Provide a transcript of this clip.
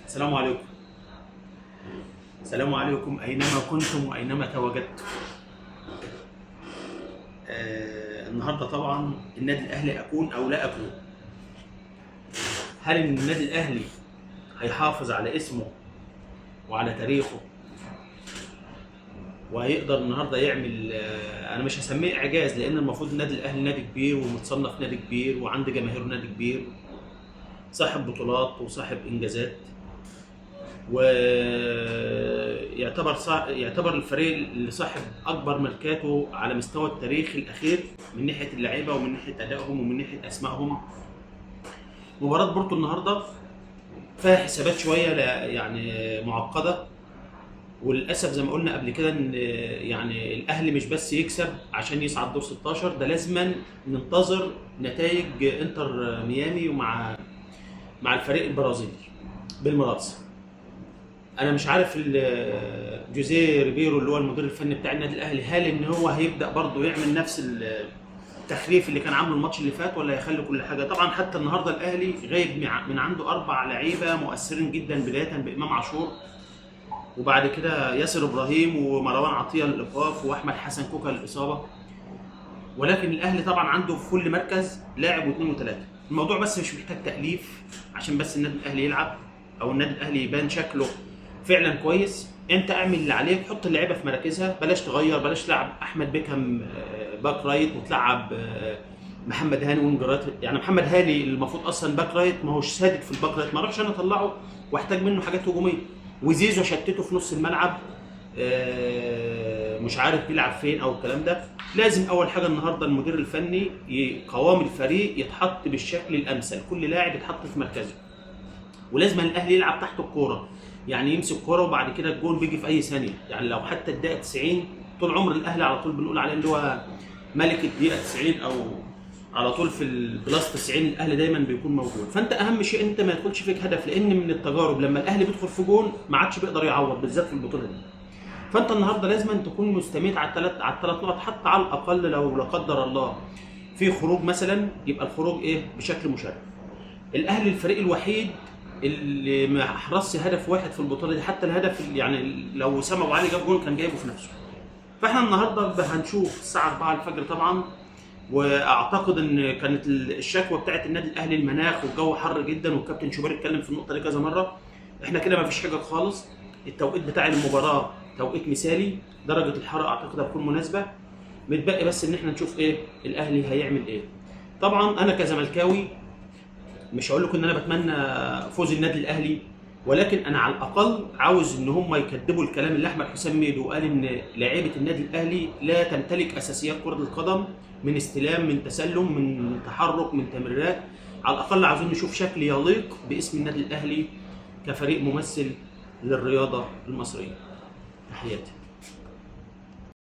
السلام عليكم. السلام عليكم أينما كنتم وأينما تواجدتم. النهارده طبعا النادي الأهلي أكون أو لا أكون. هل النادي الأهلي هيحافظ على اسمه وعلى تاريخه وهيقدر النهارده يعمل أنا مش هسميه إعجاز، لأن المفروض النادي الأهلي نادي كبير ومتصنف نادي كبير وعند جماهيره نادي كبير، صاحب بطولات وصاحب إنجازات، يعتبر الفريق اللي صاحب اكبر ميركاتو على مستوى التاريخ الاخير من ناحيه اللعيبه ومن ناحيه ادائهم ومن ناحيه اسمائهم. مباراه بورتو النهارده فيها حسابات شويه يعني معقده، وللاسف زي ما قلنا قبل كده ان يعني الاهلي مش بس يكسب عشان يصعد دور 16، ده لازما ننتظر نتائج انتر ميامي مع الفريق البرازيلي بالمراسم. انا مش عارف جوزيه ريبيرو اللي هو المدير الفني بتاع النادي الاهلي، هل ان هو هيبدا برضه يعمل نفس التخريف اللي كان عامله الماتش اللي فات ولا هيخلي كل حاجه. طبعا حتى النهارده الاهلي غايب من عنده 4 لعيبه مؤثرين جدا، بدايه بامام عاشور، وبعد كده ياسر ابراهيم ومروان عطيه الايقاف واحمد حسن كوكا الاصابه. ولكن الاهلي طبعا عنده في كل مركز لاعب واثنين وثلاثه. الموضوع بس مش محتاج تاليف عشان بس النادي الاهلي يلعب او النادي الاهلي يبان شكله فعلا كويس. انت اعمل اللي عليك، حط اللعيبه في مراكزها، بلاش تغير، بلاش تلعب احمد بيكهام باك رايت وتلعب محمد هاني وينج رايت. يعني محمد هاني المفروض اصلا باك رايت، ما هوش سادد في الباك رايت، ما اروحش انا اطلعه واحتاج منه حاجات هجوميه. وزيزو شتته في نص الملعب، مش عارف بيلعب فين او الكلام ده. لازم اول حاجه النهارده المدير الفني قوام الفريق يتحط بالشكل الامثل، كل لاعب يتحط في مركزه، ولازم الاهلي يلعب تحت الكوره، يعني يمسك كوره وبعد كده الجول بيجي في اي ثانيه. يعني لو حتى الدقيقه 90 طول عمر الاهلي على طول بنقول عليه اللي هو ملك الدقيقه 90، او على طول في البلاس 90 الاهلي دايما بيكون موجود. فانت اهم شيء انت ما يدخلش فيك هدف، لان من التجارب لما الاهلي بيدخل في جون ما عادش بيقدر يعوض، بالذات في البطوله دي. فانت النهارده لازم تكون مستميت على الثلاث نقط، حتى على الاقل لو لا قدر الله في خروج مثلا يبقى الخروج بشكل مشرف. الاهلي الفريق الوحيد اللي ما حرصش هدف واحد في البطوله دي، حتى الهدف يعني لو سام ابو علي جاب جول كان جايبه في نفسه. فاحنا النهارده هنشوف الساعه 4 الفجر طبعا، واعتقد ان كانت الشكوى بتاعت النادي الاهلي المناخ والجو حر جدا، والكابتن شوبير اتكلم في النقطه دي كذا مره. احنا كده ما فيش حاجه خالص، التوقيت بتاع المباراه توقيت مثالي، درجه الحراره اعتقد هتكون مناسبه، متبقي بس ان احنا نشوف الاهلي هيعمل ايه. طبعا انا كزملكاوي مش هقول لكم ان انا بتمنى فوز النادي الاهلي، ولكن انا على الاقل عاوز ان هم يكذبوا الكلام اللي احمد حسام ميدو قال ان لاعيبه النادي الاهلي لا تمتلك اساسيات كره القدم، من استلام، من تسلم، من تحرك، من تمريرات. على الاقل عاوزين نشوف شكل يليق باسم النادي الاهلي كفريق ممثل للرياضه المصريه. تحياتي.